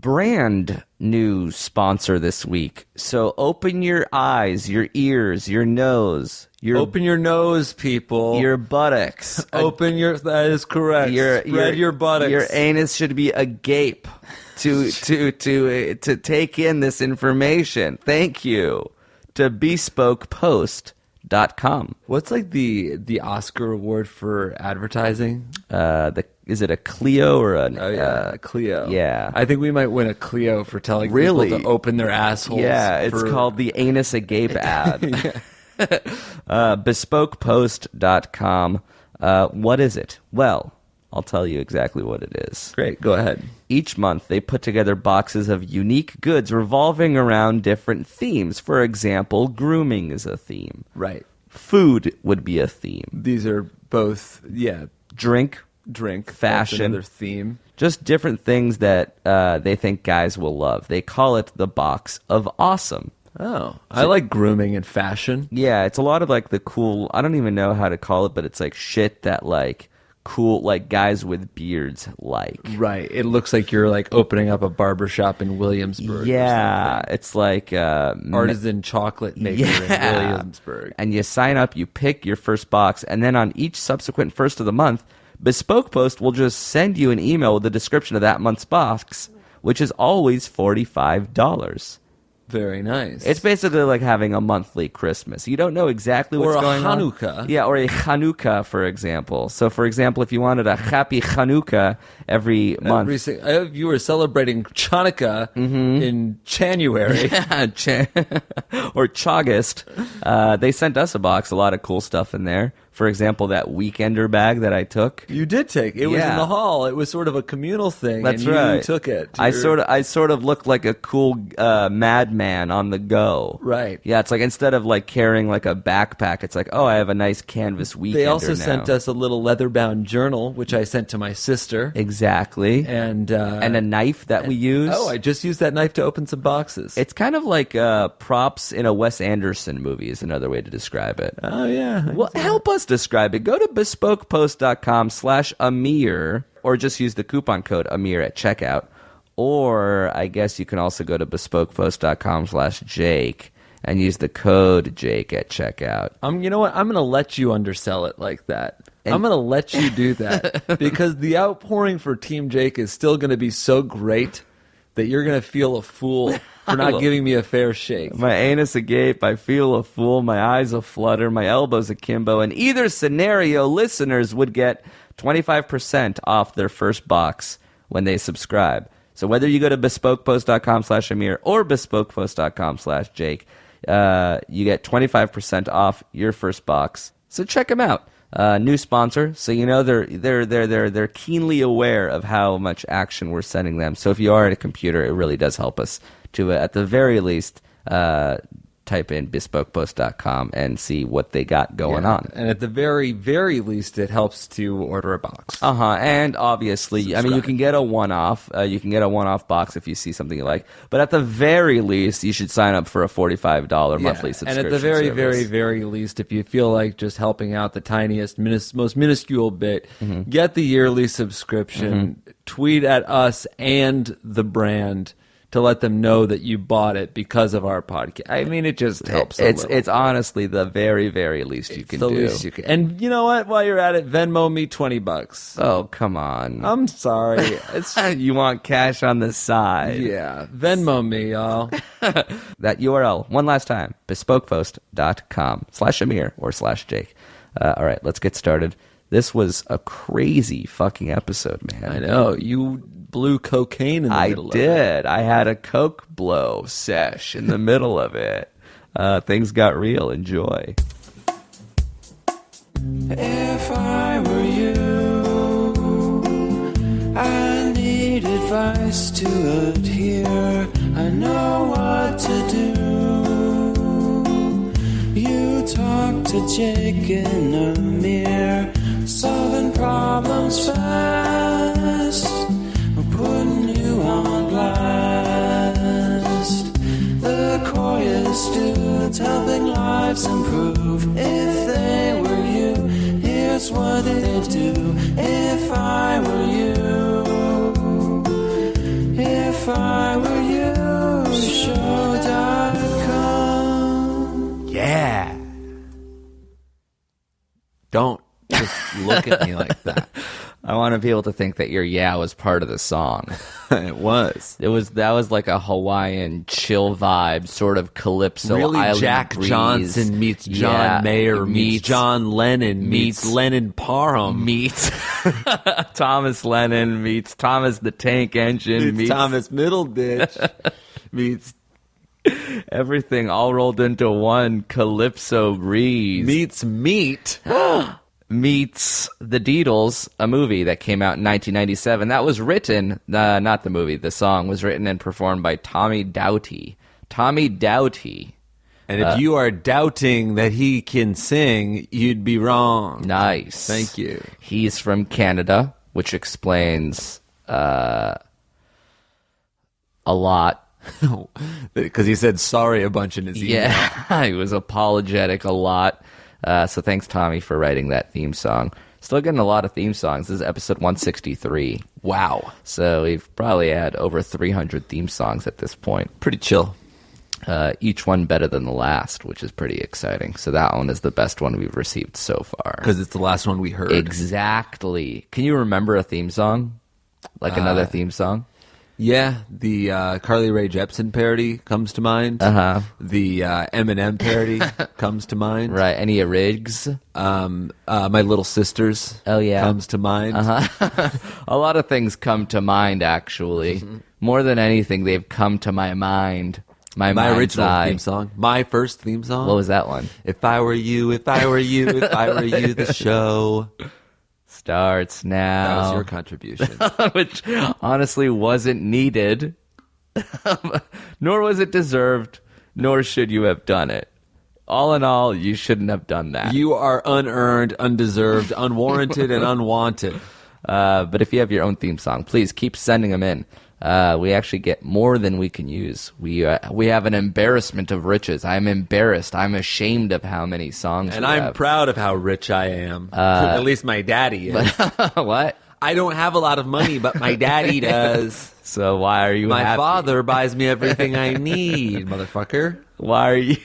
brand new sponsor this week. So open your eyes, your ears, your nose. Open your nose, people. Your buttocks. That is correct. Spread your buttocks. Your anus should be agape to take in this information. Thank you to BespokePost.com. What's like the Oscar award for advertising? Is it a Clio or a Clio? Yeah. I think we might win a Clio for telling people to open their assholes. Yeah, it's called the Anus Agape ad. BespokePost.com. What is it? Well, I'll tell you exactly what it is. Great, go ahead. Each month, they put together boxes of unique goods revolving around different themes. For example, grooming is a theme. Right. Food would be a theme. These are both, Drink, That's fashion. another theme. Just different things that they think guys will love. They call it the box of awesome. Oh, I like grooming and fashion. Yeah, it's a lot of like the cool, I don't even know how to call it, but it's like shit that like cool, like guys with beards like. Right. It looks like you're like opening up a barbershop in Williamsburg. Yeah, it's like artisan chocolate maker in Williamsburg. And you sign up, you pick your first box, and then on each subsequent first of the month, Bespoke Post will just send you an email with a description of that month's box, which is always $45. Very nice. It's basically like having a monthly Christmas. You don't know exactly what's going on. Or a Hanukkah. Yeah, or a Hanukkah, for example. So, for example, if you wanted a happy Hanukkah every month. If you were celebrating Chanukah in January. Or Chaugust. They sent us a box, a lot of cool stuff in there. For example, that Weekender bag that I took. You did take. It was in the hall. It was sort of a communal thing. That's and right. You took it. I sort of looked like a cool madman on the go. Right. Yeah, it's like instead of like carrying like a backpack, it's like, oh, I have a nice canvas Weekender. They also now. sent us a little leather-bound journal, which I sent to my sister. Exactly. And a knife that we use. Oh, I just used that knife to open some boxes. It's kind of like props in a Wes Anderson movie is another way to describe it. Oh, yeah. Well, help us describe it. Go to bespokepost.com/Amir or just use the coupon code Amir at checkout. Or I guess you can also go to bespokepost.com/Jake and use the code Jake at checkout. You know what? I'm going to let you undersell it like that. I'm going to let you do that because the outpouring for Team Jake is still going to be so great that you're going to feel a fool for not giving me a fair shake. My anus agape, I feel a fool, my eyes a flutter, my elbows akimbo. In either scenario, listeners would get 25% off their first box when they subscribe. So whether you go to bespokepost.com/Amir or bespokepost.com/Jake, you get 25% off your first box. So check them out. New sponsor, so you know they're keenly aware of how much action we're sending them. So if you are at a computer, it really does help us to, at the very least, type in bespokepost.com and see what they got going on. And at the very, very least, it helps to order a box. And obviously, subscribe. I mean, you can get a one-off. You can get a one-off box if you see something you like. But at the very least, you should sign up for a $45 monthly subscription. And at the very, service. very, very least, if you feel like just helping out the tiniest, most minuscule bit, get the yearly subscription. Tweet at us and the brand to let them know that you bought it because of our podcast. I mean, it just helps. It's honestly the very, very least you can do. Least you can. And you know what? While you're at it, Venmo me $20. Oh, come on. I'm sorry. You want cash on the side. Yeah. Venmo me, y'all. That URL, one last time, bespokepost.com/Amir or /Jake. All right, let's get started. This was a crazy fucking episode, man. I know. You blew cocaine in the middle of it. I did. I had a coke blow sesh in the middle of it. Things got real. Enjoy. If I were you, I need advice to adhere. I know what to do. You talk to Jake in a mirror, solving problems fast, putting you on blast. The coyest dudes helping lives improve. If they were you, here's what they'd do. If I were you, if if I were you. Show.com. Yeah. Don't just look at me like that. I want people to think that your yeah was part of the song. It was. That was like a Hawaiian chill vibe, sort of calypso Really, island Jack breeze. Johnson meets John Mayer meets John Lennon meets Lennon Parham meets Thomas Lennon meets Thomas the Tank Engine meets Thomas Middleditch meets everything all rolled into one calypso breeze. meets meat. Meets The Deedles, a movie that came out in 1997. That was written, not the movie, the song was written and performed by Tommy Doughty. Tommy Doughty. And if you are doubting that he can sing, you'd be wrong. Nice. Thank you. He's from Canada, which explains a lot. Because he said sorry a bunch in his email. Yeah, he was apologetic a lot. So thanks, Tommy, for writing that theme song. Still getting a lot of theme songs. This is episode 163. Wow. So we've probably had over 300 theme songs at this point. Pretty chill. Each one better than the last, which is pretty exciting. So that one is the best one we've received so far. Because it's the last one we heard. Exactly. Can you remember a theme song? Like another theme song? Yeah, the Carly Rae Jepsen parody comes to mind. Uh-huh. The Eminem parody comes to mind. Right. Any rigs? My Little Sisters comes to mind. Uh-huh. A lot of things come to mind, actually. Mm-hmm. More than anything, they've come to my mind. My original eye. theme song. My first theme song. What was that one? If I were you, if I were you, if I were you, the show starts now. That was your contribution. Which honestly wasn't needed, nor was it deserved, nor should you have done it. All in all, you shouldn't have done that. You are unearned, undeserved, unwarranted, and unwanted. But if you have your own theme song, please keep sending them in. We actually get more than we can use. We have an embarrassment of riches. I'm embarrassed. I'm ashamed of how many songs and we I'm have. proud of how rich I am. At least my daddy is. What? I don't have a lot of money, but my daddy does. So why are you My happy? father buys me everything I need, motherfucker. Why are you...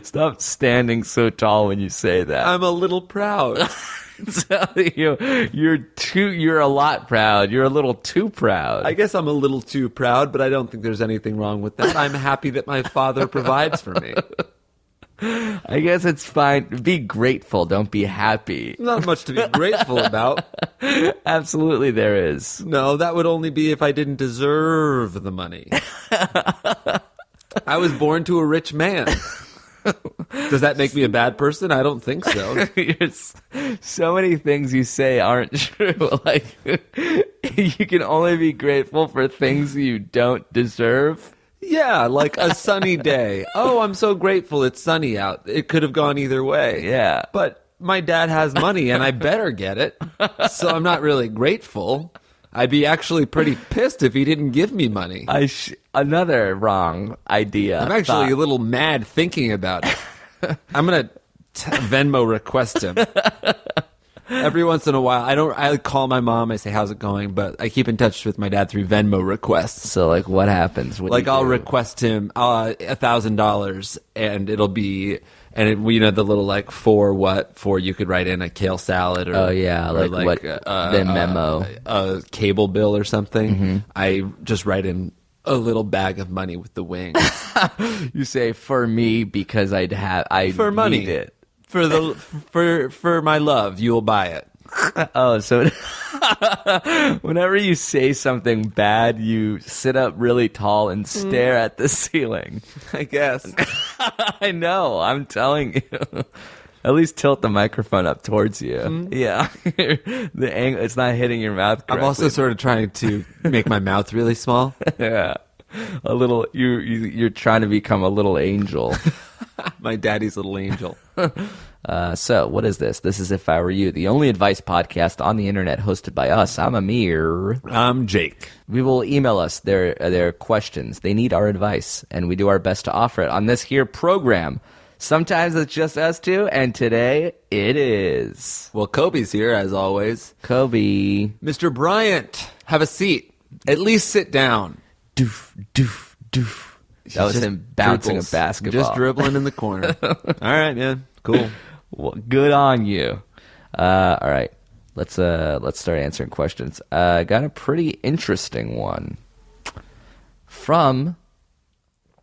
Stop standing so tall when you say that. I'm a little proud. You're a lot proud. You're a little too proud. I guess I'm a little too proud, but I don't think there's anything wrong with that. I'm happy that my father provides for me. I guess it's fine. Be grateful. Don't be happy. Not much to be grateful about. Absolutely there is. No, that would only be if I didn't deserve the money. I was born to a rich man. Does that make me a bad person? I don't think so. So many things you say aren't true. Like, you can only be grateful for things you don't deserve. Yeah, like a sunny day. Oh, I'm so grateful it's sunny out. It could have gone either way. Yeah. But my dad has money and I better get it. So I'm not really grateful. I'd be actually pretty pissed if he didn't give me money. Another wrong idea. I'm actually a little mad thinking about it. I'm going to Venmo request him. Every once in a while, I call my mom, I say, how's it going? But I keep in touch with my dad through Venmo requests. So, like, what happens? I'll request him $1,000 and it'll be... And the little like for you could write in a kale salad or what the memo, a cable bill or something. Mm-hmm. I just write in a little bag of money with the wings. You say for me because I for money need it for my love. You'll buy it. Oh, so whenever you say something bad, you sit up really tall and stare at the ceiling. I guess. I know. I'm telling you. At least tilt the microphone up towards you. Yeah. The angle, it's not hitting your mouth correctly. I'm also sort of trying to make my mouth really small. Yeah. A little, you're trying to become a little angel. My daddy's little angel. So, what is this? This is If I Were You, the only advice podcast on the internet hosted by us. I'm Amir. I'm Jake. We will email us their questions. They need our advice, and we do our best to offer it on this here program. Sometimes it's just us two, and today it is. Well, Kobe's here, as always. Kobe. Mr. Bryant, have a seat. At least sit down. Doof, doof, doof. That was Just him bouncing dribbles. a basketball. Just dribbling in the corner. All right, man. Cool. Well, good on you. All right. Let's start answering questions. Got a pretty interesting one from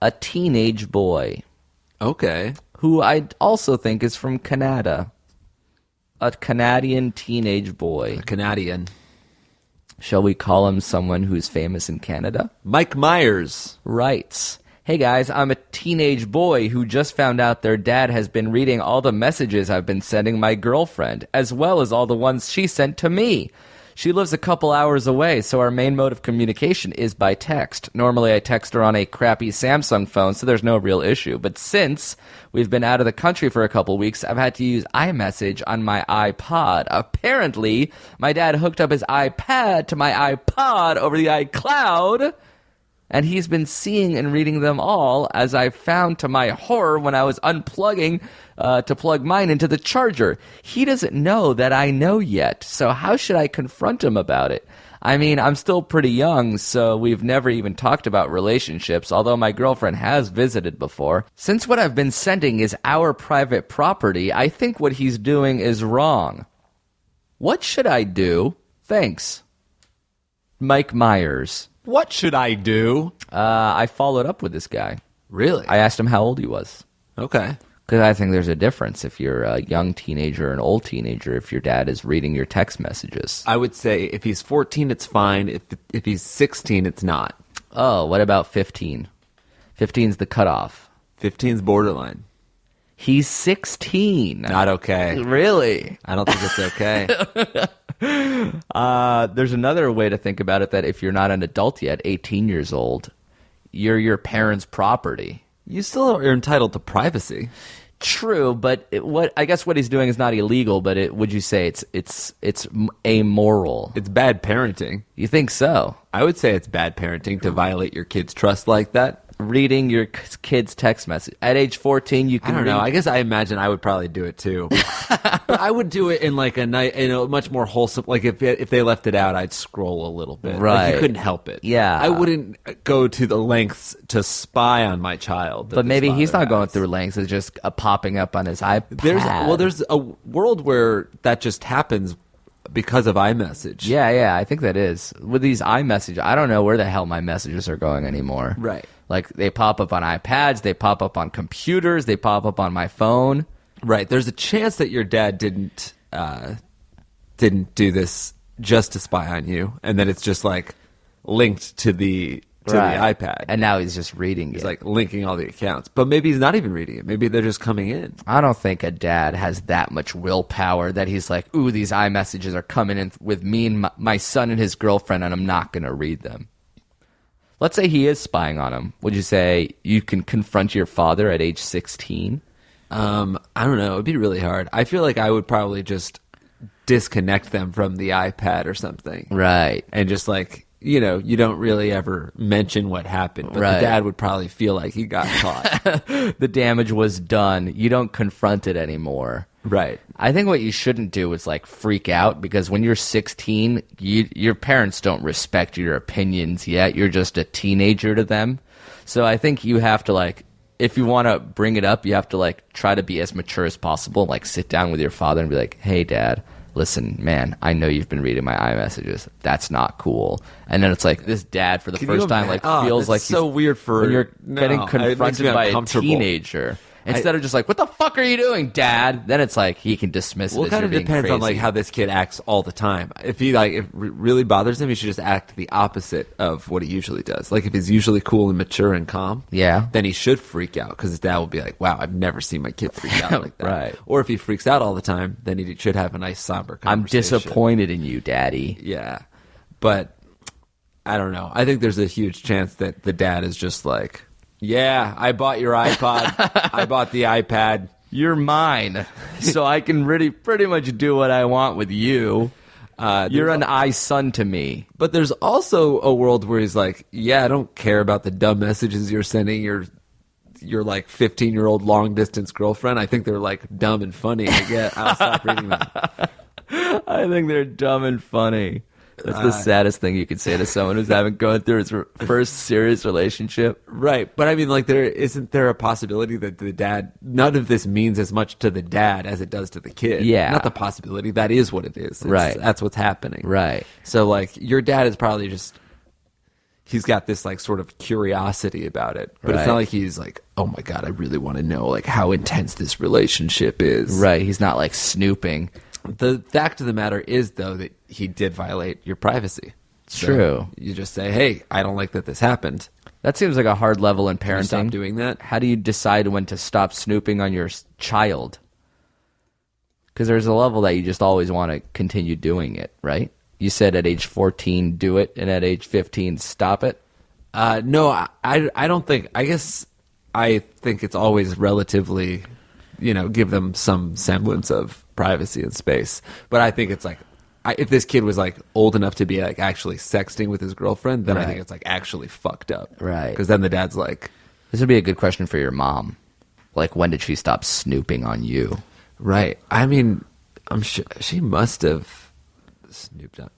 a teenage boy Okay. who I also think is from Canada. A Canadian teenage boy. Canadian. Shall we call him someone who's famous in Canada? Mike Myers. Writes, "Hey guys, I'm a teenage boy who just found out their dad has been reading all the messages I've been sending my girlfriend, as well as all the ones she sent to me. She lives a couple hours away, so our main mode of communication is by text. Normally I text her on a crappy Samsung phone, so there's no real issue. But since we've been out of the country for a couple weeks, I've had to use iMessage on my iPod. Apparently, my dad hooked up his iPad to my iPod over the iCloud, and he's been seeing and reading them all, as I found to my horror when I was unplugging to plug mine into the charger. He doesn't know that I know yet, so how should I confront him about it? I mean, I'm still pretty young, so we've never even talked about relationships, although my girlfriend has visited before. Since what I've been sending is our private property, I think what he's doing is wrong. What should I do? Thanks. Mike Myers." What should I do? I followed up with this guy. Really? I asked him how old he was. Okay. Because I think there's a difference if you're a young teenager or an old teenager if your dad is reading your text messages. I would say if he's 14, it's fine. If he's 16, it's not. Oh, what about 15? 15's the cutoff. 15's borderline. He's 16. Not okay. Really? I don't think it's okay. There's another way to think about it, that if you're not an adult yet, 18 years old, you're your parents' property. You still are entitled to privacy. True, but I guess what he's doing is not illegal, but would you say it's amoral? It's bad parenting. You think so? I would say it's bad parenting to violate your kid's trust like that. Reading your kid's text message at age 14, you can. I don't know. I guess I imagine I would probably do it too. But I would do it in like a night, in a much more wholesome. Like if they left it out, I'd scroll a little bit. Right. Like you couldn't help it. Yeah. I wouldn't go to the lengths to spy on my child. But maybe he's not going has. through lengths. It's just popping up on his iPad. There's a world where that just happens because of iMessage. Yeah, I think that is. With these iMessage, I don't know where the hell my messages are going anymore. Right. Like, they pop up on iPads, they pop up on computers, they pop up on my phone. Right. There's a chance that your dad didn't do this just to spy on you, and that it's just like linked to the iPad. And now he's just reading He's it. like linking all the accounts. But maybe he's not even reading it. Maybe they're just coming in. I don't think a dad has that much willpower that he's like, ooh, these iMessages are coming in with me and my son and his girlfriend, and I'm not going to read them. Let's say he is spying on him. Would you say you can confront your father at age 16? I don't know. It'd be really hard. I feel like I would probably just disconnect them from the iPad or something. Right. And just like, you don't really ever mention what happened. But Right. the dad would probably feel like he got caught. The damage was done. You don't confront it anymore. Right. I think what you shouldn't do is like freak out, because when you're 16, your parents don't respect your opinions yet. You're just a teenager to them. So I think you have to, like, if you want to bring it up, you have to like try to be as mature as possible. Like, sit down with your father and be like, "Hey, Dad, listen, man, I know you've been reading my iMessages. That's not cool." And then it's like this dad for the first time like feels like so he's, weird for when you're no, getting it makes confronted me by a uncomfortable. teenager. Instead of just like, "What the fuck are you doing, Dad?" Then it's like he can dismiss it. Well, as it kind you're of being depends on crazy. like how this kid acts all the time. If it really bothers him, he should just act the opposite of what he usually does. Like if he's usually cool and mature and calm, Yeah. then he should freak out because his dad will be like, "Wow, I've never seen my kid freak out like that." Right. Or if he freaks out all the time, then he should have a nice somber I'm conversation. disappointed in you, Daddy. Yeah, but I don't know. I think there's a huge chance that the dad is just like, "Yeah, I bought your iPod. I bought the iPad. You're mine, so I can pretty much do what I want with you. You're an son to me." But there's also a world where he's like, "Yeah, I don't care about the dumb messages you're sending your like 15-year-old long distance girlfriend. I think they're like dumb and funny. I'll stop reading them." I think they're dumb and funny. That's the saddest thing you could say to someone who's having going through his first serious relationship. Right. But I mean, like, isn't there a possibility that the dad, none of this means as much to the dad as it does to the kid? Yeah. Not the possibility. That is what it is. Right. That's what's happening. Right. So, like, your dad is probably just, he's got this, like, sort of curiosity about it. But it's not like he's like, oh my God, I really want to know, like, how intense this relationship is. Right. He's not, like, snooping. The fact of the matter is, though, that he did violate your privacy. So True. You just say, hey, I don't like that this happened. That seems like a hard level in Can you parenting. stop doing that? How do you decide when to stop snooping on your child? Because there's a level that you just always want to continue doing it, right? You said at age 14, do it, and at age 15, stop it? No, I don't think. I guess I think it's always relatively, give them some semblance of privacy and space. But I think it's like, if this kid was like old enough to be like actually sexting with his girlfriend, then I think it's like actually fucked up. Right. Because then the dad's like, This would be a good question for your mom. Like, when did she stop snooping on you? right. I mean, I'm sure she must have snooped on.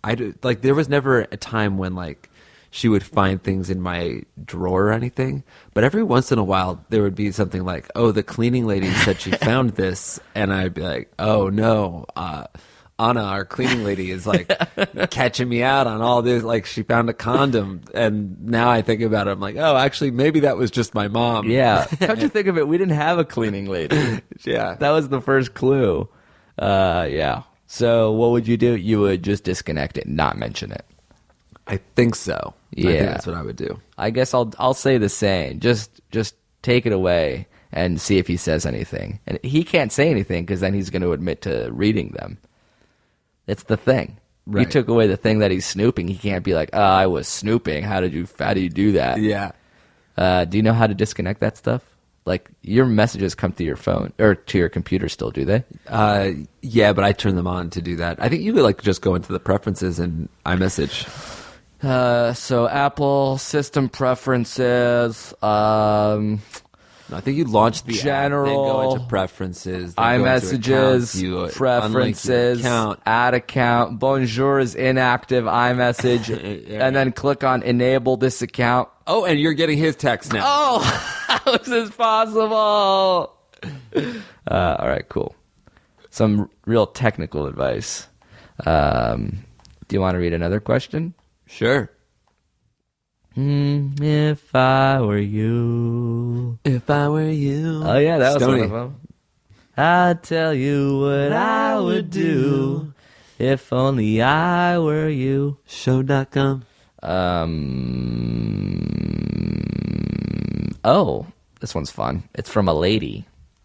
There was never a time when like she would find things in my drawer or anything, but every once in a while there would be something like, oh, the cleaning lady said she found this, and I'd be like, oh no, Anna, our cleaning lady, is like catching me out on all this. Like, she found a condom, and now I think about it, I'm like, oh, actually, maybe that was just my mom. Yeah. Come to think of it, we didn't have a cleaning lady. Yeah. That was the first clue. Yeah. So what would you do? You would just disconnect it, not mention it. I think so. Yeah. I think that's what I would do. I guess I'll say the same. Just take it away and see if he says anything. And he can't say anything because then he's going to admit to reading them. It's the thing. You Right. took away the thing that he's snooping. He can't be like, "Oh, I was snooping. How do you do that?" Yeah. Do you know how to disconnect that stuff? Like, your messages come to your phone or to your computer still, do they? Yeah, but I turn them on to do that. I think you could like just go into the preferences in iMessage. So Apple system preferences, I think you launch the General, app, then go into preferences, then iMessages, go into accounts, you unlink your preferences, account. add account, Bonjour is inactive, iMessage, and then click on enable this account. Oh, and you're getting his text now. Oh, how is this possible? All right, cool. Some real technical advice. Do you want to read another question? Sure. If I were you. If I were you. Oh, yeah, that was Stoney. one of them. I'd tell you what I would do if only I were you. Show.com. Oh, this one's fun. It's from a lady.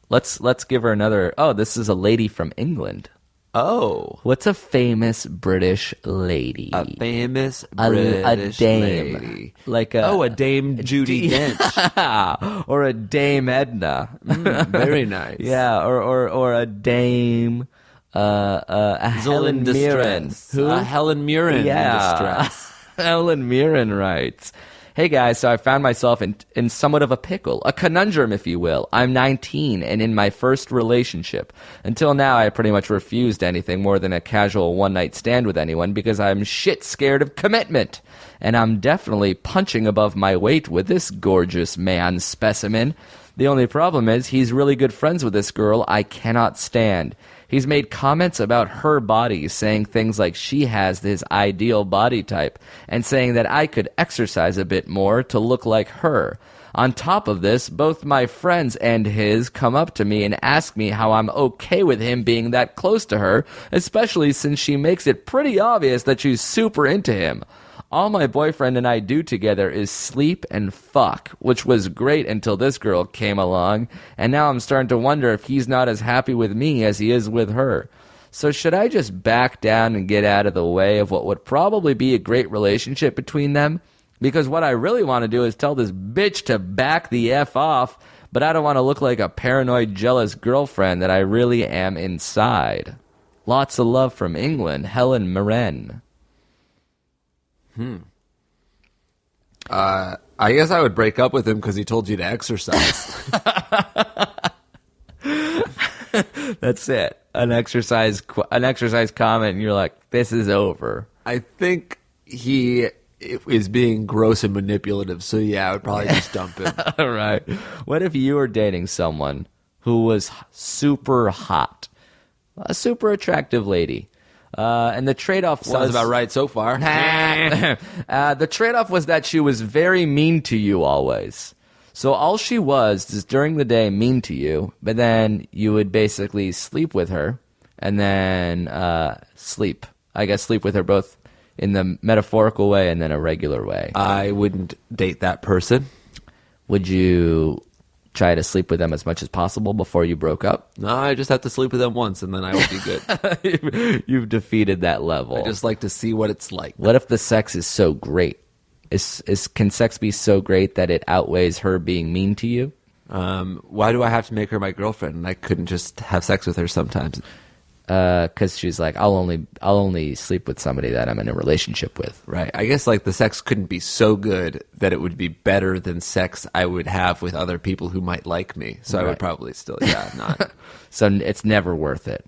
Let's give her another. Oh, this is a lady from England. Oh. What's a famous British lady? A famous A British dame. lady. Like a Dame Judi Dench. or a Dame Edna. Very nice. Yeah, or a Dame a Helen Mirren. Who? Helen Mirren Yeah. in distress. Helen Mirren writes, "Hey guys, so I found myself in somewhat of a pickle, a conundrum, if you will. I'm 19 and in my first relationship. Until now, I pretty much refused anything more than a casual one-night stand with anyone because I'm shit scared of commitment. And I'm definitely punching above my weight with this gorgeous man specimen. The only problem is he's really good friends with this girl I cannot stand. He's made comments about her body, saying things like she has his ideal body type, and saying that I could exercise a bit more to look like her. On top of this, both my friends and his come up to me and ask me how I'm okay with him being that close to her, especially since she makes it pretty obvious that she's super into him. All my boyfriend and I do together is sleep and fuck, which was great until this girl came along, and now I'm starting to wonder if he's not as happy with me as he is with her. So should I just back down and get out of the way of what would probably be a great relationship between them? Because what I really want to do is tell this bitch to back the F off, but I don't want to look like a paranoid, jealous girlfriend that I really am inside. Lots of love from England, Helen Mirren." I guess I would break up with him because he told you to exercise. That's it. An exercise comment, and you're like, this is over. I think he is being gross and manipulative. So yeah, I would probably just dump him. All right. What if you were dating someone who was super hot, a super attractive lady, and the trade-off Sounds about right so far. The trade-off was that she was very mean to you always. So all she was is during the day mean to you, but then you would basically sleep with her and then sleep. I guess sleep with her both in the metaphorical way and then a regular way. I wouldn't date that person. Would you try to sleep with them as much as possible before you broke up? No, I just have to sleep with them once, and then I will be good. You've defeated that level. I just like to see what it's like. What if the sex is so great? Can sex be so great that it outweighs her being mean to you? Why do I have to make her my girlfriend? And I couldn't just have sex with her sometimes. Because she's like, I'll only sleep with somebody that I'm in a relationship with. Right. I guess like the sex couldn't be so good that it would be better than sex I would have with other people who might like me. So I would probably still, not. So it's never worth it.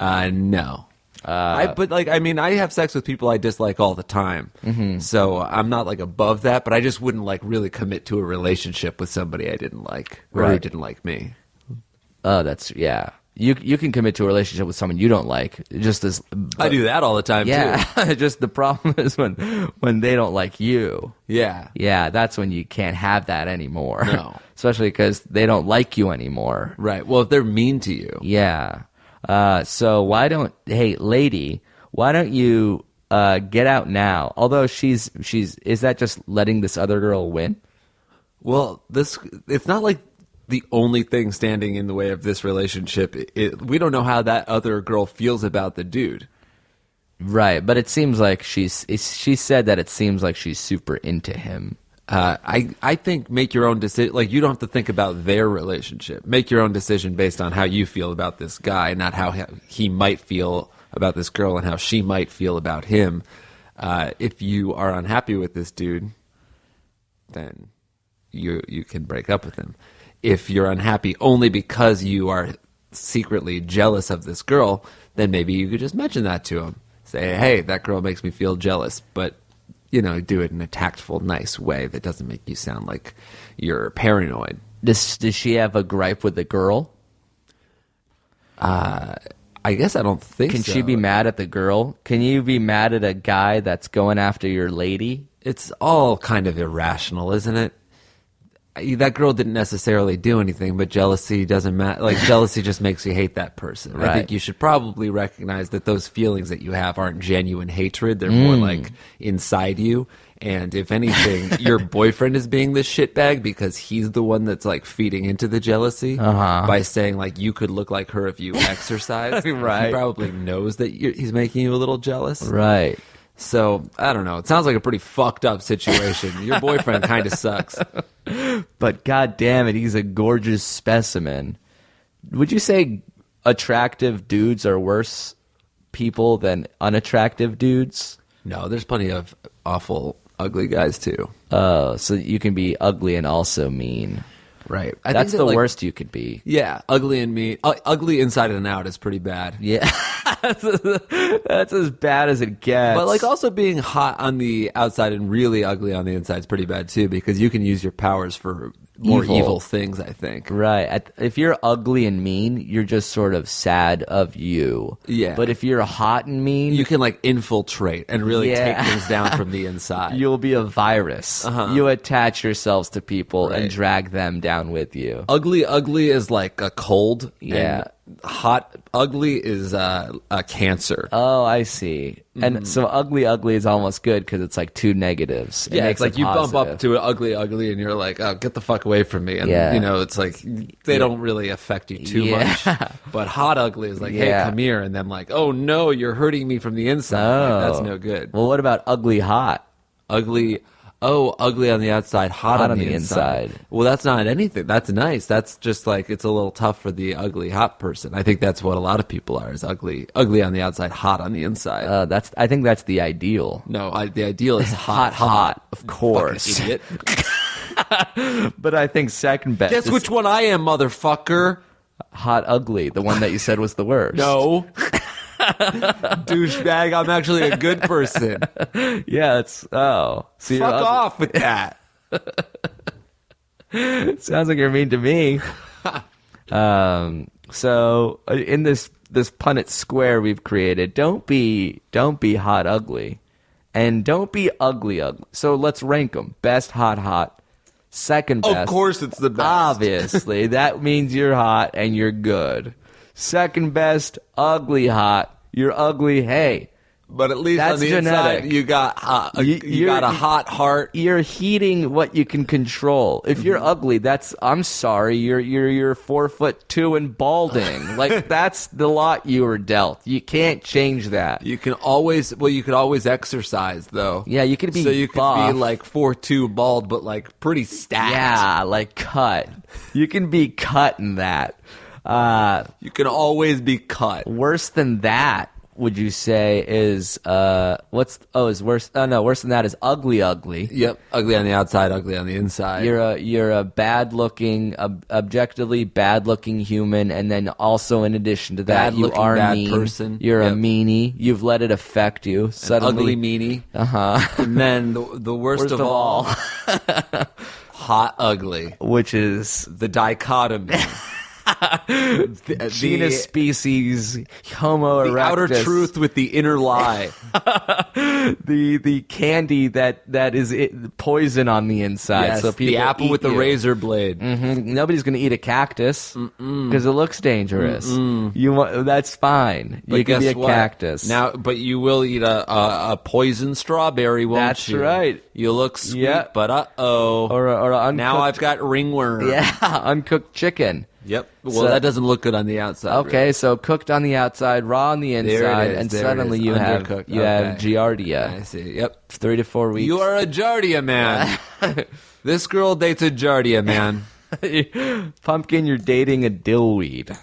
No. But like, I mean, I have sex with people I dislike all the time. Mm-hmm. So I'm not like above that, but I just wouldn't like really commit to a relationship with somebody I didn't like or who didn't like me. Oh, yeah. You can commit to a relationship with someone you don't like. Just as I do that all the time too. Just the problem is when they don't like you. Yeah, that's when you can't have that anymore. No, especially because they don't like you anymore. Right. Well, if they're mean to you. Yeah. So hey lady, why don't you get out now? Although is that just letting this other girl win? Well, it's not like the only thing standing in the way of this relationship. We don't know how that other girl feels about the dude. Right, but it seems like she said that it seems like she's super into him. I think make your own decision. Like, you don't have to think about their relationship. Make your own decision based on how you feel about this guy, not how he might feel about this girl and how she might feel about him. If you are unhappy with this dude, then you can break up with him. If you're unhappy only because you are secretly jealous of this girl, then maybe you could just mention that to him. Say, hey, that girl makes me feel jealous, but, do it in a tactful, nice way that doesn't make you sound like you're paranoid. Does she have a gripe with the girl? I guess I don't think so. Can she be mad at the girl? Can you be mad at a guy that's going after your lady? It's all kind of irrational, isn't it? That girl didn't necessarily do anything, but jealousy doesn't matter. Like, jealousy just makes you hate that person. Right. I think you should probably recognize that those feelings that you have aren't genuine hatred. They're more like inside you. And if anything, your boyfriend is being the shitbag because he's the one that's like feeding into the jealousy by saying like, you could look like her if you exercise. Right. He probably knows that he's making you a little jealous. Right. So, I don't know. It sounds like a pretty fucked up situation. Your boyfriend kind of sucks. But god damn it, he's a gorgeous specimen. Would you say attractive dudes are worse people than unattractive dudes? No, there's plenty of awful, ugly guys too. Oh, so you can be ugly and also mean. Right. That's the worst you could be. Yeah, ugly and mean. Ugly inside and out is pretty bad. Yeah. That's as bad as it gets. But like also being hot on the outside and really ugly on the inside is pretty bad too, because you can use your powers for more evil things, I think. Right. If you're ugly and mean, you're just sort of sad of you. Yeah. But if you're hot and mean, you can like infiltrate and really take things down from the inside. You'll be a virus. You attach yourselves to people and drag them down with you. Ugly is like a cold. Yeah. And hot ugly is a cancer. Oh, I see. And so ugly is almost good because it's like two negatives. Yeah, it's like you bump up to an ugly and you're like, oh, get the fuck away from me. And it's like they don't really affect you too much. But hot ugly is like, hey, come here, and then like, oh no, you're hurting me from the inside. Like, that's no good. Well, what about ugly hot? Ugly on the outside, hot on the inside. Well, that's not anything. That's nice. That's just like, it's a little tough for the ugly hot person. I think that's what a lot of people are, is ugly on the outside, hot on the inside. I think that's the ideal. No, the ideal is hot, of course. Idiot. But I think second best. Guess which one I am, motherfucker? Hot ugly, the one that you said was the worst. No. Douchebag, I'm actually a good person. Yeah, it's so you're Fuck ugly. off with that. Sounds like you're mean to me. So in this Punnett square we've created, don't be hot ugly, and don't be ugly. So let's rank them: best hot, second best. Of course, it's the best. Obviously, that means you're hot and you're good. Second best, ugly hot. You're ugly. Hey. But at least That's on the genetic. inside, you got you got a hot heart. You're heating what you can control. If you're ugly, I'm sorry. You're 4'2" and balding. Like that's the lot you were dealt. You can't change that. You could always exercise though. Yeah, you could be so you could buff. be like 4'2" bald, but like pretty stacked. Yeah, like cut. You can be cut in that. You can always be cut. Worse than that, would you say is worse? No, worse than that is ugly. Yep, ugly on the outside, ugly on the inside. You're a bad looking, objectively bad looking human, and then also in addition to that, you are bad mean. person. You're Yep. a meanie. You've let it affect you. Suddenly, ugly meanie. And then the worst of all, hot ugly, which is the dichotomy. genus species Homo The erectus. outer truth with the inner lie. the candy that is poison on the inside. Yes, So people the apple eat with the you. razor blade. Nobody's going to eat a cactus because it looks dangerous. That's fine. But you can guess be a what? cactus. Now, but you will eat a poison strawberry, won't That's you? right. You look sweet, Yeah. but or uncooked, now I've got ringworm. yeah, uncooked chicken. Yep. Well, So- that doesn't look good on the outside. Okay, really. so cooked on the outside, raw on the There it inside, is, and there it suddenly is. you have Undercooked. have Okay. giardia. I see. Yep. 3 to 4 weeks. You are a Giardia man. This girl dates a Giardia man. Pumpkin, you're dating a dillweed.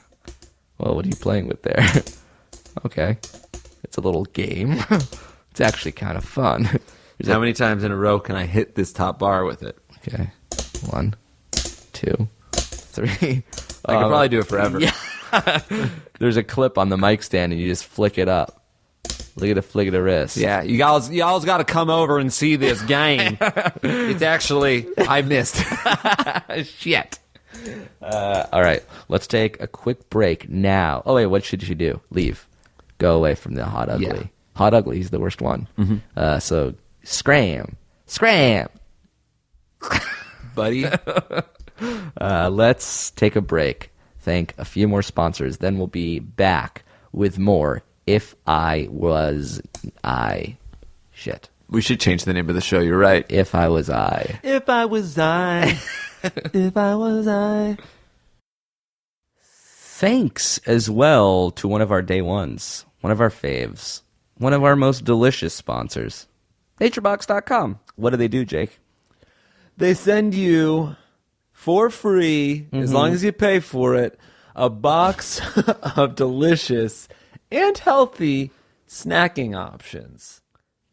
Well, what are you playing with there? Okay. It's a little game. It's actually kind of fun. How many times in a row can I hit this top bar with it? Okay. 1, 2, 3. I could probably do it forever. Yeah. There's a clip on the mic stand and you just flick it up. Look at the flick of the wrist. Yeah, y'all's got to come over and see this game. It's actually, I missed. Shit. All right. Let's take a quick break now. Oh, wait. What should you do? Leave. Go away from the hot ugly. Yeah. Hot ugly. He's the worst one. So scram. Buddy. Let's take a break. Thank a few more sponsors. Then we'll be back with more If I Was I. Shit. We should change the name of the show, you're right. If I Was I. If I was I. If I was I. Thanks as well to one of our day ones, one of our faves, one of our most delicious sponsors, naturebox.com. What do they do, Jake? They send you for free, as long as you pay for it, a box of delicious and healthy snacking options.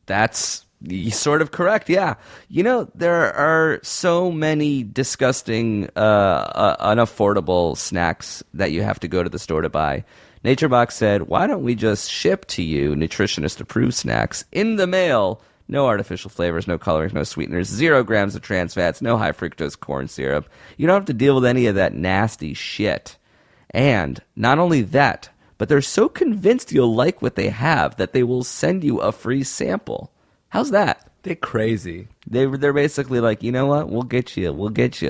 That's sort of correct, yeah. You know, there are so many disgusting, unaffordable snacks that you have to go to the store to buy. NatureBox said, why don't we just ship to you nutritionist-approved snacks in the mail? No artificial flavors, no colorings, no sweeteners, 0 grams of trans fats, no high fructose corn syrup. You don't have to deal with any of that nasty shit. And not only that, but they're so convinced you'll like what they have that they will send you a free sample. How's that? They're crazy. They're basically like, you know what? We'll get you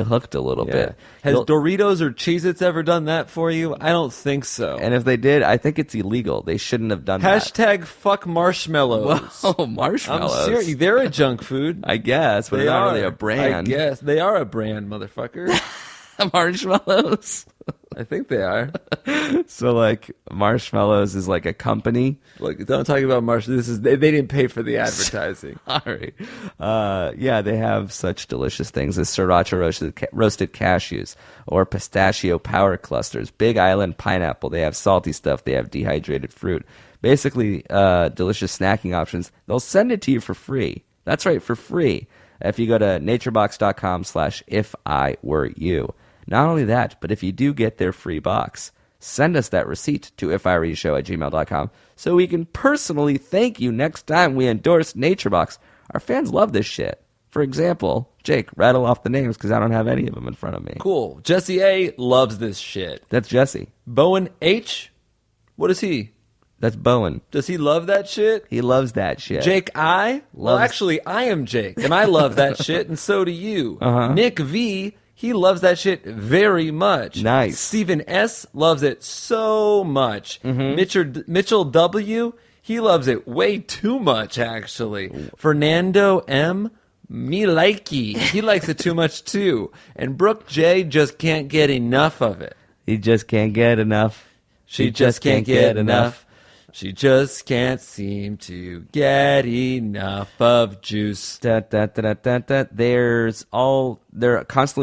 hooked a little bit. Has You'll- Doritos or Cheez-Its ever done that for you? I don't think so. and if they did, I think it's illegal. They shouldn't have done that. Hashtag fuck marshmallows. Oh, marshmallows. I'm serious. They're a junk food. I guess, but They they're not are really a brand. I guess. They are a brand, motherfucker. Marshmallows. I think they are. So, like, Marshmallows is like a company. Look, don't talk about marshmallows. They didn't pay for the advertising. Sorry. Yeah, they have such delicious things as sriracha roasted cashews or pistachio power clusters, Big Island pineapple. They have salty stuff. They have dehydrated fruit. Basically, delicious snacking options. They'll send it to you for free. That's right, for free. If you go to naturebox.com/ifiwereyou. Not only that, but if you do get their free box, send us that receipt to ifiwereyoushow@gmail.com so we can personally thank you next time we endorse NatureBox. Our fans love this shit. For example, Jake, rattle off the names because I don't have any of them in front of me. Cool. Jesse A. loves this shit. That's Jesse. Bowen H. What is he? That's Bowen. Does he love that shit? He loves that shit. Jake I? Well, Loves- actually, I am Jake, and I love that shit, and so do you. Uh-huh. Nick V, he loves that shit very much. Nice. Stephen S loves it so much. Mm-hmm. Mitchell W, he loves it way too much, actually. Fernando M, me likey. He likes it too much, too. And Brooke J just can't get enough of it. He just can't get enough. She just can't get enough. She just can't seem to get enough of juice. They're constantly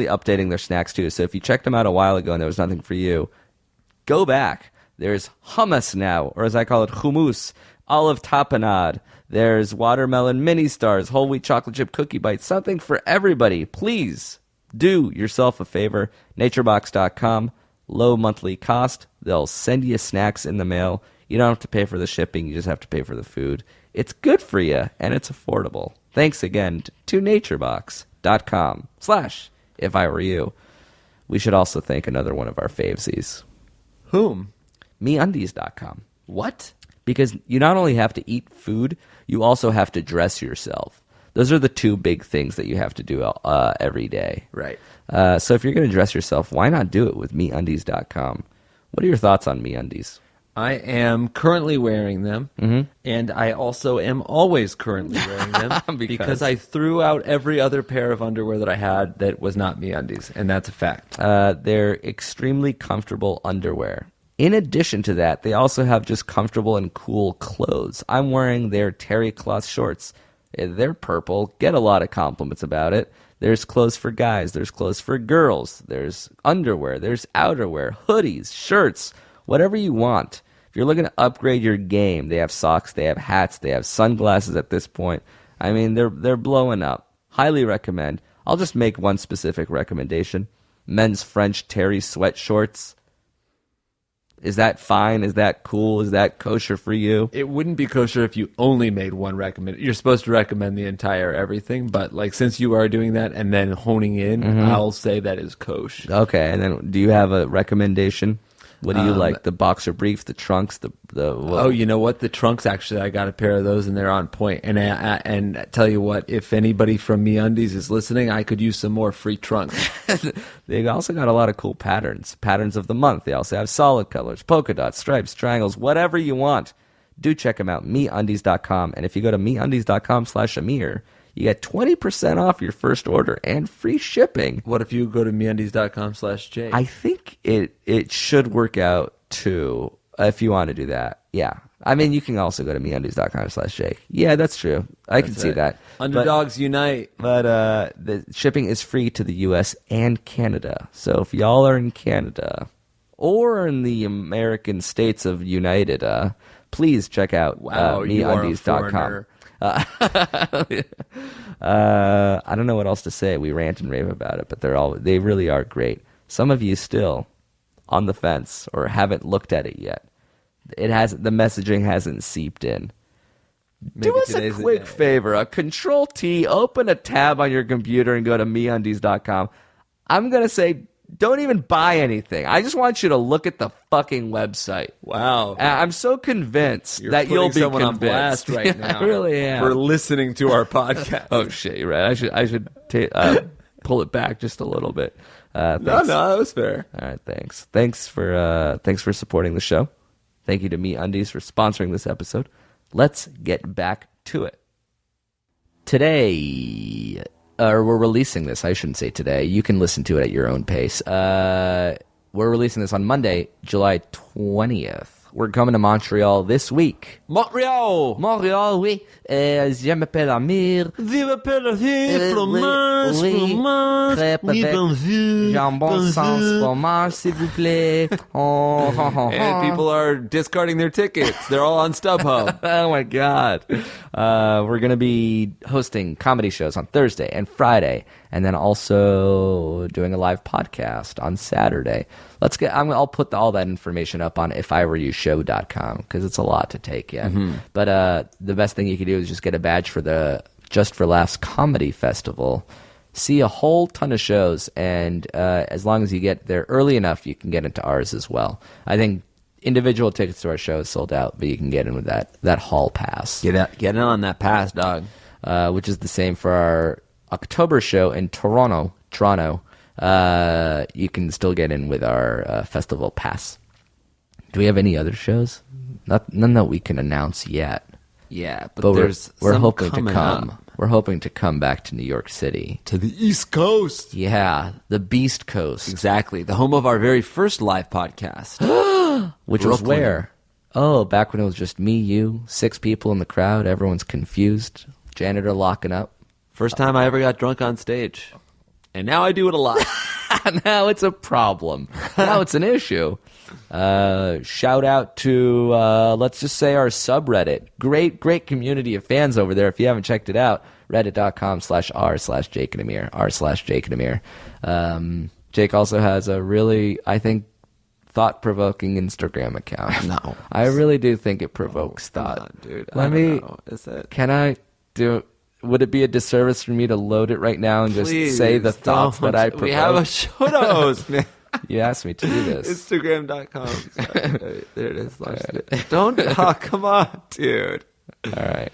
updating their snacks too. So if you checked them out a while ago and there was nothing for you, go back. There's hummus now, or as I call it, hummus, olive tapenade. There's watermelon mini stars, whole wheat chocolate chip cookie bites, something for everybody. Please do yourself a favor. Naturebox.com, low monthly cost. They'll send you snacks in the mail. You don't have to pay for the shipping. You just have to pay for the food. It's good for you, and it's affordable. Thanks again to naturebox.com/ifiwereyou. We should also thank another one of our favesies. Whom? MeUndies.com. What? Because you not only have to eat food, you also have to dress yourself. Those are the two big things that you have to do every day. Right. So if you're going to dress yourself, why not do it with MeUndies.com? What are your thoughts on MeUndies? I am currently wearing them, and I also am always currently wearing them because I threw out every other pair of underwear that I had that was not MeUndies, and that's a fact. They're extremely comfortable underwear. In addition to that, they also have just comfortable and cool clothes. I'm wearing their terry cloth shorts. They're purple. Get a lot of compliments about it. There's clothes for guys. There's clothes for girls. There's underwear. There's outerwear, hoodies, shirts, whatever you want. If you're looking to upgrade your game, they have socks, they have hats, they have sunglasses at this point. I mean, they're blowing up. Highly recommend. I'll just make one specific recommendation. Men's French terry sweat shorts. Is that fine? Is that cool? Is that kosher for you? It wouldn't be kosher if you only made one recommend. You're supposed to recommend the entire everything, but like since you are doing that and then honing in, I'll say that is kosher. Okay, and then do you have a recommendation? What do you like? The boxer briefs, the trunks, the Oh, you know what? The trunks, actually, I got a pair of those, and they're on point. And I tell you what, if anybody from MeUndies is listening, I could use some more free trunks. They also got a lot of cool patterns of the month. They also have solid colors, polka dots, stripes, triangles, whatever you want. Do check them out, MeUndies.com. And if you go to MeUndies.com/Amir, you get 20% off your first order and free shipping. What if you go to MeUndies.com/Jake? I think it should work out too if you want to do that. Yeah. I mean, you can also go to MeUndies.com/Jake. Yeah, that's true. I can see that. Underdogs unite. But the shipping is free to the U.S. and Canada. So if y'all are in Canada or in the American states of United, please check out MeUndies.com. I don't know what else to say. We rant and rave about it, but they really are great. Some of you still on the fence or haven't looked at it yet. The messaging hasn't seeped in. Maybe do us a quick favor, a Control-T, open a tab on your computer and go to MeUndies.com. I'm going to say, don't even buy anything. I just want you to look at the fucking website. Wow. I'm so convinced You're that you'll be someone convinced. on blast right now. I really am. For listening to our podcast. Oh, shit, you're right. I should pull it back just a little bit. No, that was fair. All right, thanks. Thanks for supporting the show. Thank you to MeUndies for sponsoring this episode. Let's get back to it. Today, we're releasing this. I shouldn't say today. You can listen to it at your own pace. We're releasing this on Monday, July 20th. We're coming to Montreal this week. Montreal, oui. Je m'appelle Amir. Je m'appelle Amir. Fromage, fromage. Crêpe jambon sans fromage, s'il vous plaît. And people are discarding their tickets. They're all on StubHub. Oh, my God. We're going to be hosting comedy shows on Thursday and Friday and then also doing a live podcast on Saturday. I'll put all that information up on ifiwereyoushow.com because it's a lot to take in. But the best thing you can do is just get a badge for the Just for Laughs Comedy Festival. See a whole ton of shows, and as long as you get there early enough, you can get into ours as well. I think individual tickets to our show is sold out, but you can get in with that hall pass. Get in on that pass, dog. Which is the same for our October show in Toronto. You can still get in with our festival pass. Do we have any other shows? None that we can announce yet. Yeah, but there's we're some hoping to coming come. up. We're hoping to come back to New York City. To the East Coast. Yeah, the Beast Coast. Exactly. The home of our very first live podcast. Which was Brooklyn. where? Oh, back when it was just me, you, 6 people in the crowd. Everyone's confused. Janitor locking up. First time I ever got drunk on stage. And now I do it a lot. Now it's a problem. Now it's an issue. Shout out to, let's just say, our subreddit. Great community of fans over there. If you haven't checked it out, reddit.com/r/Jake and Amir, r/Jake and Amir. Jake also has a really, I think, thought-provoking Instagram account. No. I really do think it provokes Come thought. on, dude. Let I me, don't know. Is it? can I do, would it be a disservice for me to load it right now and Please, just say the thoughts don't. that I provoke? We have a show to host, man. You asked me to do this. Instagram.com. Sorry. There it is. Lost it. Don't. Oh, come on, dude. All right.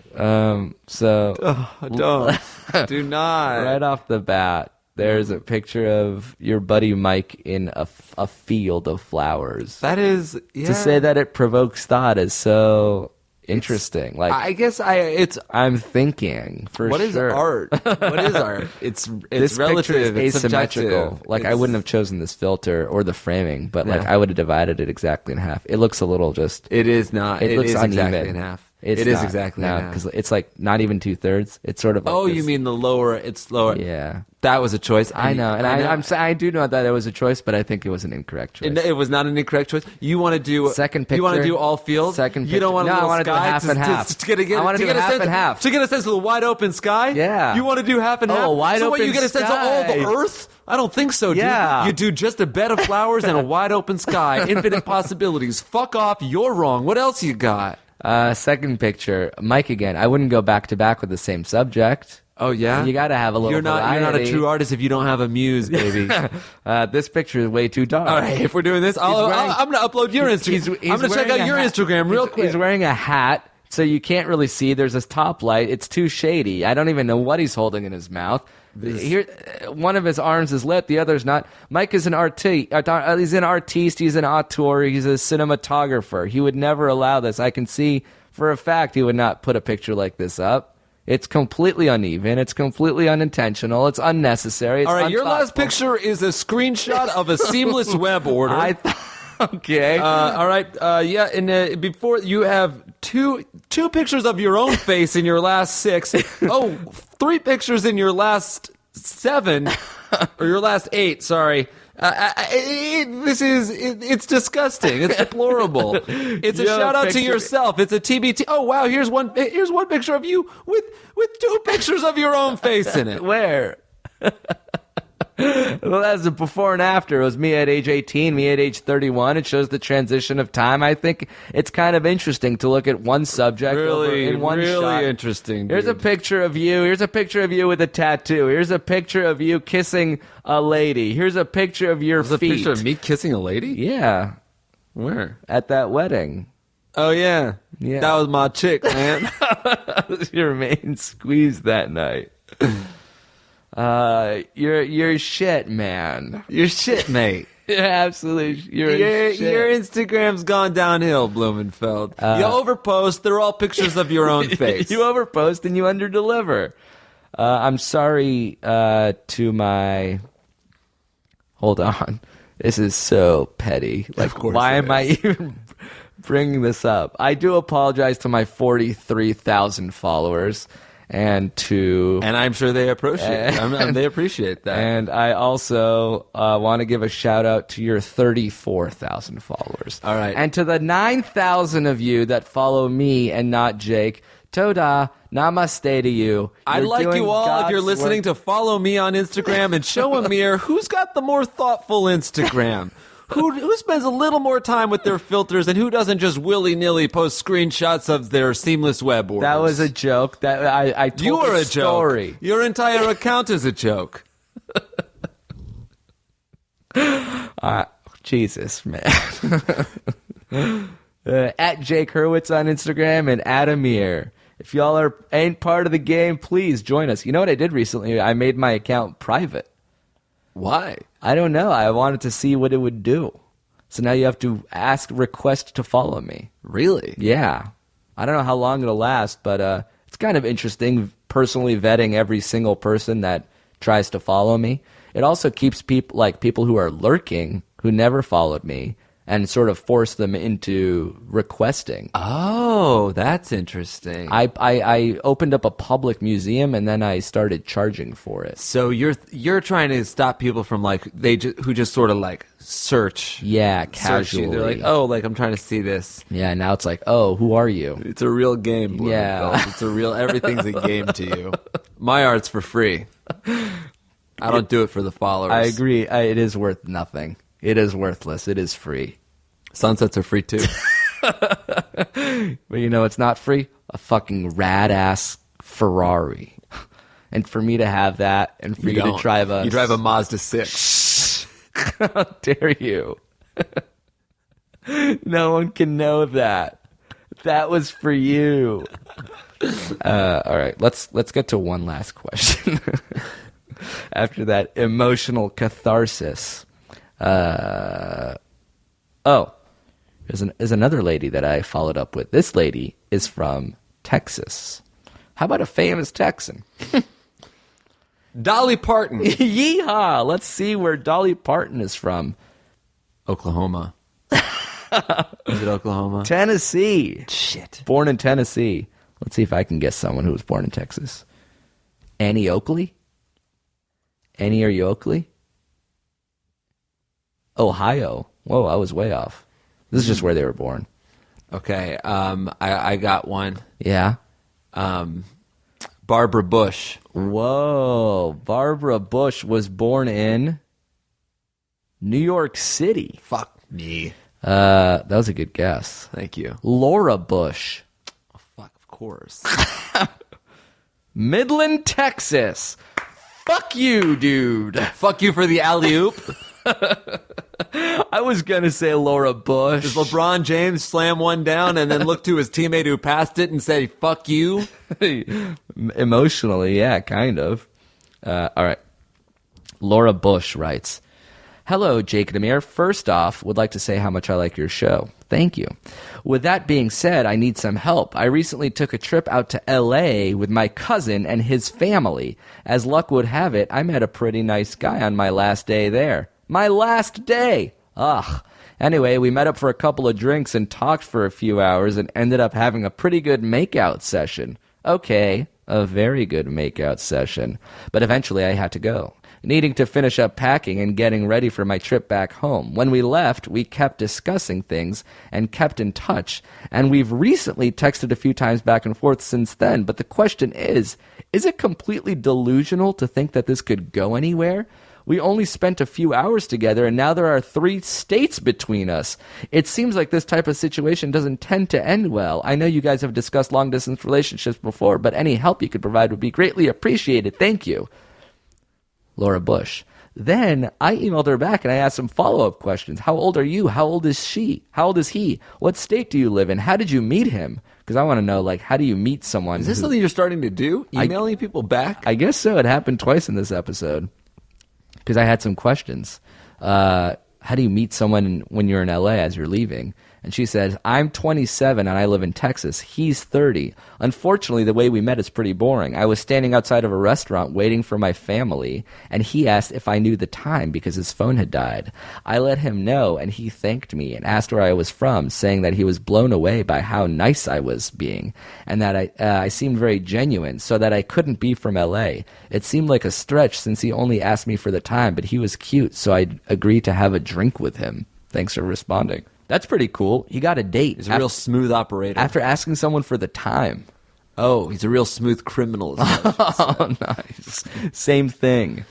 So Don't. Do not. right off the bat, there's a picture of your buddy Mike in a field of flowers. That is, yeah. To say that it provokes thought is so interesting. Like, I guess I'm thinking for what sure. is art? What is art? It's This relative. picture is It's asymmetrical. subjective. Like, I wouldn't have chosen this filter or the framing, but like Yeah. I would have divided it exactly in half. It looks a little just. It is not. It looks is uneven. exactly in half. It's It is not. exactly no, in half. because it's like not even 2/3. It's sort of like Oh, this- you mean the lower? It's lower. Yeah. That was a choice. I know, and I do know that it was a choice, but I think it was an incorrect choice. It was not an incorrect choice. You want to do Second You want to picture. do all fields. Second You don't want picture. a No, I little wanna do sky half and half. To get I wanna to do get a half sense, and half. To get a sense of the wide open sky. Yeah. You want to do half and Oh, half. a wide so what, open you get a sense of all the sky. Earth? I don't think so, dude. Yeah. You do just a bed of flowers and a wide open sky. Infinite possibilities. Fuck off. You're wrong. What else you got? Second picture, Mike again. I wouldn't go back to back with the same subject. Oh yeah. You got to have a little. You're not a variety. true artist if you don't have a muse, baby. This picture is way too dark. All right, if we're doing this, I'm going to upload your Instagram. I'm going to check wearing out a your hat. Instagram real quick. He's wearing a hat, so you can't really see. There's this top light. It's too shady. I don't even know what he's holding in his mouth. Here, one of his arms is lit, the other's not. Mike is an artiste. He's an artiste. He's an auteur. He's a cinematographer. He would never allow this. I can see for a fact he would not put a picture like this up. It's completely uneven. It's completely unintentional. It's unnecessary. It's All right, your last unthoughtful. picture is a screenshot of a seamless web order. Okay. All right, yeah, and before you have two pictures of your own face in your last 6. Oh, 3 pictures in your last 7, or your last 8. Sorry. It's disgusting. It's deplorable. It's a You have a shout out to picture- yourself. It's a TBT. Oh wow, here's one picture of you with 2 pictures of your own face in it. Where? Well, that's the before and after. It was me at age 18, me at age 31. It shows the transition of time. I think it's kind of interesting to look at one subject over in one shot. Interesting. Here's a picture of you. Here's a picture of you with a tattoo. Here's a picture of you kissing a lady. Here's a picture of your There's a feet. picture of me kissing a lady. Yeah, Where? at that wedding. Oh yeah, Yeah. That was my chick, man. Your main squeeze that night. You're shit, man. You're shit, mate. You're absolutely. You're shit. Your Instagram's gone downhill, Blumenfeld. You overpost. They're all pictures of your own face. You overpost and you underdeliver. I'm sorry to my. Hold on. This is so petty. Like, course why it am I even bringing this up? I do apologize to my 43,000 followers and I'm sure they appreciate. They appreciate that. And I also want to give a shout out to your 34,000 followers. All right. And to the 9,000 of you that follow me and not Jake. Toda, namaste to you. I'd You're like doing you all, if you're God's listening, work. to follow me on Instagram and show Amir who's got the more thoughtful Instagram. Who spends a little more time with their filters and who doesn't just willy-nilly post screenshots of their seamless web orders? That was a joke. That I told You are a story. joke. Your entire account is a joke. Jesus, man. At Jake Hurwitz on Instagram and at Amir. If y'all ain't part of the game, please join us. You know what I did recently? I made my account private. Why? I don't know. I wanted to see what it would do. So now you have to request to follow me. Really? Yeah. I don't know how long it'll last, but it's kind of interesting personally vetting every single person that tries to follow me. It also keeps people who are lurking, who never followed me, and sort of force them into requesting. Oh, that's interesting. I opened up a public museum and then I started charging for it. So you're trying to stop people from who just sort of search. Yeah, Search casually. you. They're like, oh, I'm trying to see this. Yeah, now it's like, oh, who are you? It's a real game. Yeah. It's a real. Everything's a game to you. My art's for free. I don't do it for the followers. I agree. It is worth nothing. It is worthless. It is free. Sunsets are free too. But you know it's not free? A fucking rad-ass Ferrari. And for me to have that and for you to drive You drive a Mazda 6. How dare you? No one can know that. That was for you. All right, let's get to one last question. After that emotional catharsis. There's another lady that I followed up with. This lady is from Texas. How about a famous Texan? Dolly Parton. Yeehaw! Let's see where Dolly Parton is from. Oklahoma. Is it Oklahoma? Tennessee. Shit. Born in Tennessee. Let's see if I can guess someone who was born in Texas. Annie Oakley? Annie, are you Oakley? Ohio. Whoa, I was way off. This is just where they were born. Okay. I got one. Yeah. Barbara Bush. Whoa. Barbara Bush was born in New York City. Fuck me. That was a good guess. Thank you. Laura Bush. Oh, fuck, of course. Midland, Texas. Fuck you, dude. Fuck you for the alley-oop. I was going to say Laura Bush. Does LeBron James slam one down and then look to his teammate who passed it and say, fuck you? Emotionally, yeah, kind of. All right. Laura Bush writes, hello, Jake and Amir. First off, would like to say how much I like your show. Thank you. With that being said, I need some help. I recently took a trip out to L.A. with my cousin and his family. As luck would have it, I met a pretty nice guy on my last day there. My last day! Ugh. Anyway, we met up for a couple of drinks and talked for a few hours and ended up having a pretty good makeout session. Okay, a very good makeout session. But eventually I had to go, needing to finish up packing and getting ready for my trip back home. When we left, we kept discussing things and kept in touch, and we've recently texted a few times back and forth since then. But the question is it completely delusional to think that this could go anywhere? We only spent a few hours together, and now there are 3 states between us. It seems like this type of situation doesn't tend to end well. I know you guys have discussed long-distance relationships before, but any help you could provide would be greatly appreciated. Thank you. Laura Bush. Then I emailed her back and I asked some follow-up questions. How old are you? How old is she? How old is he? What state do you live in? How did you meet him? Because I want to know, how do you meet someone? Is this something you're starting to do? Emailing people back? I guess so. It happened twice in this episode. Because I had some questions. How do you meet someone when you're in LA as you're leaving? And she said, I'm 27 and I live in Texas. He's 30. Unfortunately, the way we met is pretty boring. I was standing outside of a restaurant waiting for my family, and he asked if I knew the time because his phone had died. I let him know, and he thanked me and asked where I was from, saying that he was blown away by how nice I was being, and that I seemed very genuine, so that I couldn't be from LA. It seemed like a stretch since he only asked me for the time, but he was cute, so I agreed to have a drink with him. Thanks for responding. That's pretty cool. He got a date. He's a real smooth operator. After asking someone for the time. Oh, he's a real smooth criminal. Oh, nice. Same thing.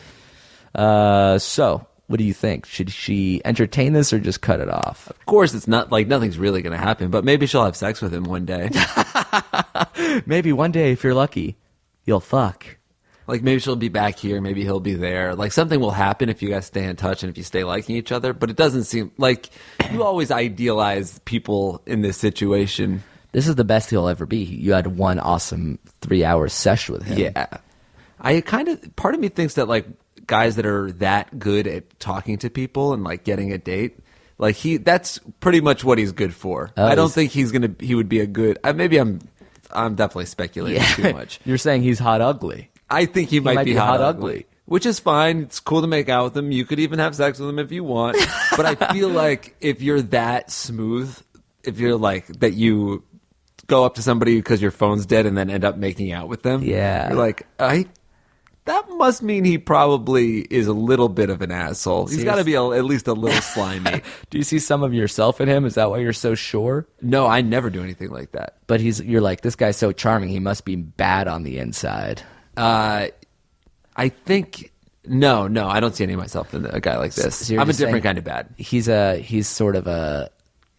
So, what do you think? Should she entertain this or just cut it off? Of course, it's not like nothing's really going to happen, but maybe she'll have sex with him one day. Maybe one day, if you're lucky, you'll fuck. Like maybe she'll be back here, maybe he'll be there. Like something will happen if you guys stay in touch and if you stay liking each other. But it doesn't seem like you always idealize people in this situation. This is the best he'll ever be. You had one awesome 3-hour sesh with him. Yeah. Part of me thinks that like guys that are that good at talking to people and like getting a date, like that's pretty much what he's good for. I don't think he would be a good, maybe I'm definitely speculating too much. You're saying he's hot ugly. I think he might be hot ugly, which is fine. It's cool to make out with him. You could even have sex with him if you want. But I feel like if you're that smooth, if you're like that you go up to somebody because your phone's dead and then end up making out with them. Yeah. You're like, that must mean he probably is a little bit of an asshole. He's got to be at least a little slimy. Do you see some of yourself in him? Is that why you're so sure? No, I never do anything like that. But you're like, this guy's so charming, he must be bad on the inside. I think no, I don't see any of myself in a guy like this. So I'm a different kind of bad. He's sort of a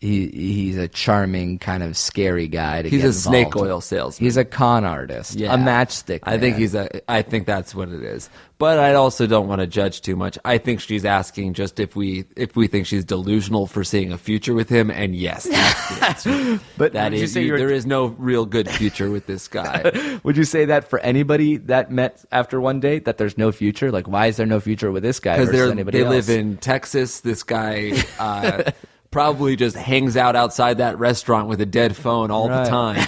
he's a charming kind of scary guy to he's get a snake involved. Oil salesman. He's a con artist, a matchstick I think man. I think that's what it is. But I also don't want to judge too much. I think she's asking just if we think she's delusional for seeing a future with him, and yes, that's the answer. But that is, there is no real good future with this guy. Would you say that for anybody that met after one date, that there's no future? Like, why is there no future with this guy versus anybody else? They live in Texas. This guy probably just hangs out outside that restaurant with a dead phone all the time.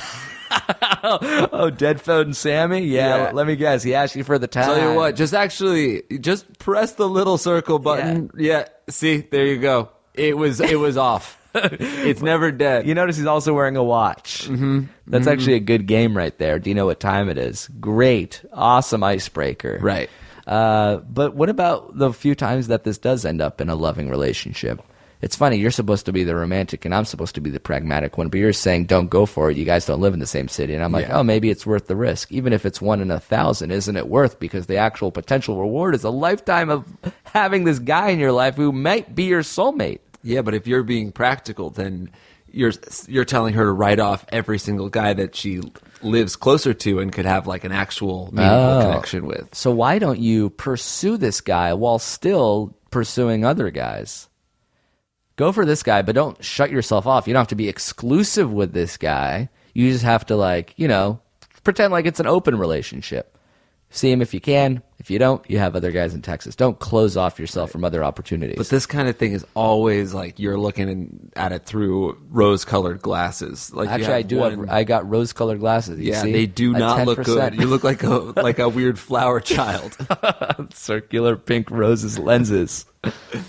Oh, dead phone Sammy? Yeah, let me guess. He asked you for the time. Tell you what, just press the little circle button. Yeah, see, there you go. It was off. It's never dead. You notice he's also wearing a watch. Mm-hmm. That's actually a good game right there. Do you know what time it is? Great. Awesome icebreaker. Right. But what about the few times that this does end up in a loving relationship? It's funny, you're supposed to be the romantic and I'm supposed to be the pragmatic one, but you're saying don't go for it. You guys don't live in the same city. And I'm like, oh, maybe it's worth the risk. Even if it's 1 in 1,000, isn't it worth? Because the actual potential reward is a lifetime of having this guy in your life who might be your soulmate. Yeah, but if you're being practical, then you're telling her to write off every single guy that she lives closer to and could have like an actual meaningful connection with. So why don't you pursue this guy while still pursuing other guys? Go for this guy, but don't shut yourself off. You don't have to be exclusive with this guy. You just have to pretend like it's an open relationship. See him if you can. If you don't, you have other guys in Texas. Don't close off yourself from other opportunities. But this kind of thing is always like you're looking at it through rose-colored glasses. Like actually, I got rose-colored glasses. You see? They do not look good. You look like a weird flower child. Circular pink roses lenses.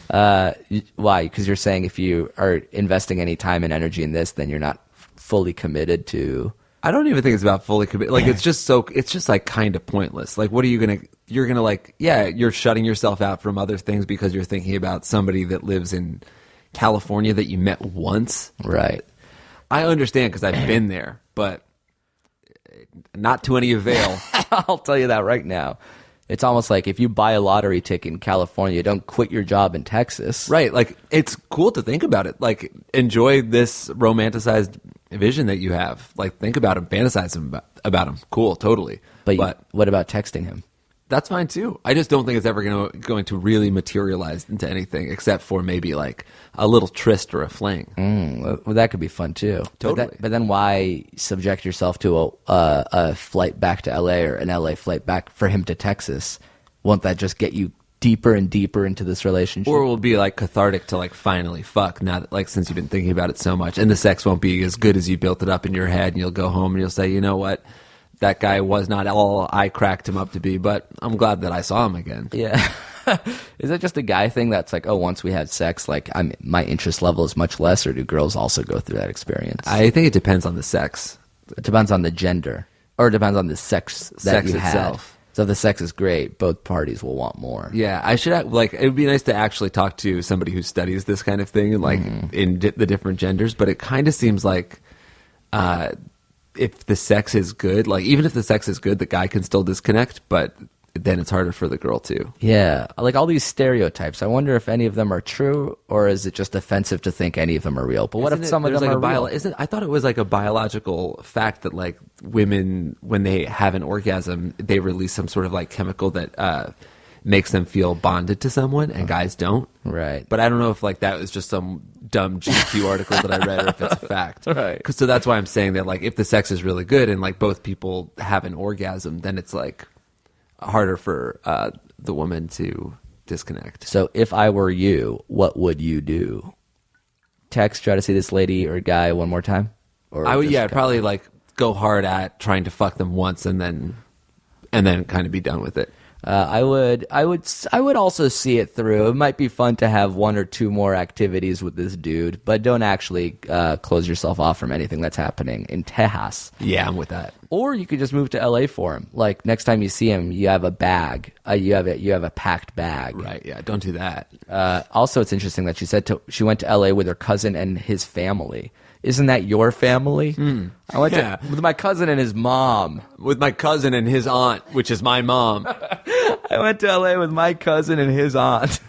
Why? Because you're saying if you are investing any time and energy in this, then you're not fully committed to. I don't even think it's about fully committed. Like it's just like kind of pointless. Like what are you you're you're shutting yourself out from other things because you're thinking about somebody that lives in California that you met once. Right. I understand because I've been there, but not to any avail. I'll tell you that right now. It's almost like if you buy a lottery ticket in California, don't quit your job in Texas. Right. Like, it's cool to think about it. Like, enjoy this romanticized vision that you have. Like, think about him, fantasize about him. Cool, totally. But what about texting him? That's fine, too. I just don't think it's ever going to really materialize into anything except for maybe, like, a little tryst or a fling. Well, that could be fun, too. Totally. But then why subject yourself to a flight back to L.A. or an L.A. flight back for him to Texas? Won't that just get you deeper and deeper into this relationship? Or it will be, like, cathartic to, like, finally fuck, now that, like, since you've been thinking about it so much. And the sex won't be as good as you built it up in your head, and you'll go home and you'll say, you know what? That guy was not all I cracked him up to be, but I'm glad that I saw him again. Yeah. Is that just a guy thing that's like, oh, once we had sex, like my interest level is much less, or do girls also go through that experience? I think it depends on the sex. It depends on the gender, or it depends on the sex that you itself. had. So if the sex is great, both parties will want more. Yeah, I should it would be nice to actually talk to somebody who studies this kind of thing, like in the different genders. But it kind of seems like if the sex is good, like even if the sex is good, the guy can still disconnect, but then it's harder for the girl too. Yeah, like all these stereotypes. I wonder if any of them are true, or is it just offensive to think any of them are real? But what if some of them are real? I thought it was like a biological fact that like women, when they have an orgasm, they release some sort of like chemical that makes them feel bonded to someone, and guys don't. Right. But I don't know if like that was just some dumb GQ article that I read, or if it's a fact. Right. So that's why I'm saying that like if the sex is really good and like both people have an orgasm, then it's like harder for the woman to disconnect. So if I were you, what would you do? Text, try to see this lady or guy one more time? Or I would, just I'd probably like go hard at trying to fuck them once and then kind of be done with it. I would also see it through. It might be fun to have one or two more activities with this dude, but don't actually close yourself off from anything that's happening in Tejas. Yeah, I'm with that. Or you could just move to LA for him. Like next time you see him, you have a bag. You have a packed bag. Right? Yeah. Don't do that. Also, it's interesting that she went to LA with her cousin and his family. Isn't that your family? I went to with my cousin and his mom. With my cousin and his aunt, which is my mom. I went to LA with my cousin and his aunt.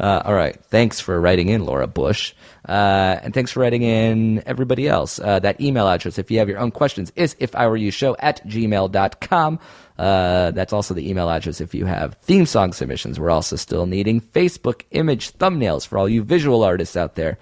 All right. Thanks for writing in, Laura Bush. And thanks for writing in everybody else. That email address, if you have your own questions, is ifiwereyoushow@gmail.com. That's also the email address if you have theme song submissions. We're also still needing Facebook image thumbnails for all you visual artists out there.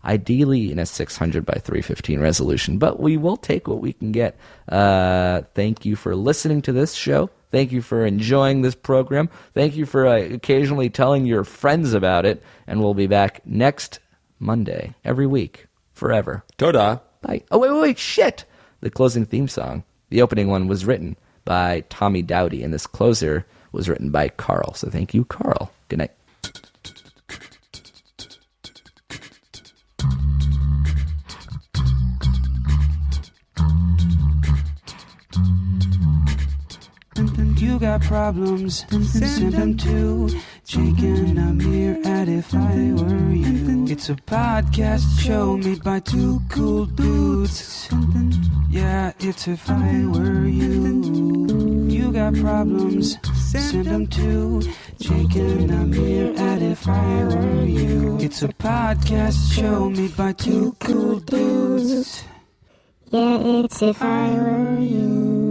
Ideally in a 600 by 315 resolution, but we will take what we can get. Thank you for listening to this show. Thank you for enjoying this program. Thank you for occasionally telling your friends about it. And we'll be back next Monday, every week, forever. Toda. Bye. Oh, wait, shit! The closing theme song, the opening one, was written by Tommy Dowdy, and this closer was written by Carl. So thank you, Carl. Good night. You got problems, send them to Jake and Amir at If I Were You. It's a podcast show made by two cool dudes. Yeah, it's If I Were You. You got problems, send them to Jake and Amir at If I Were You. It's a podcast show made by two cool dudes. Yeah, it's If I Were You.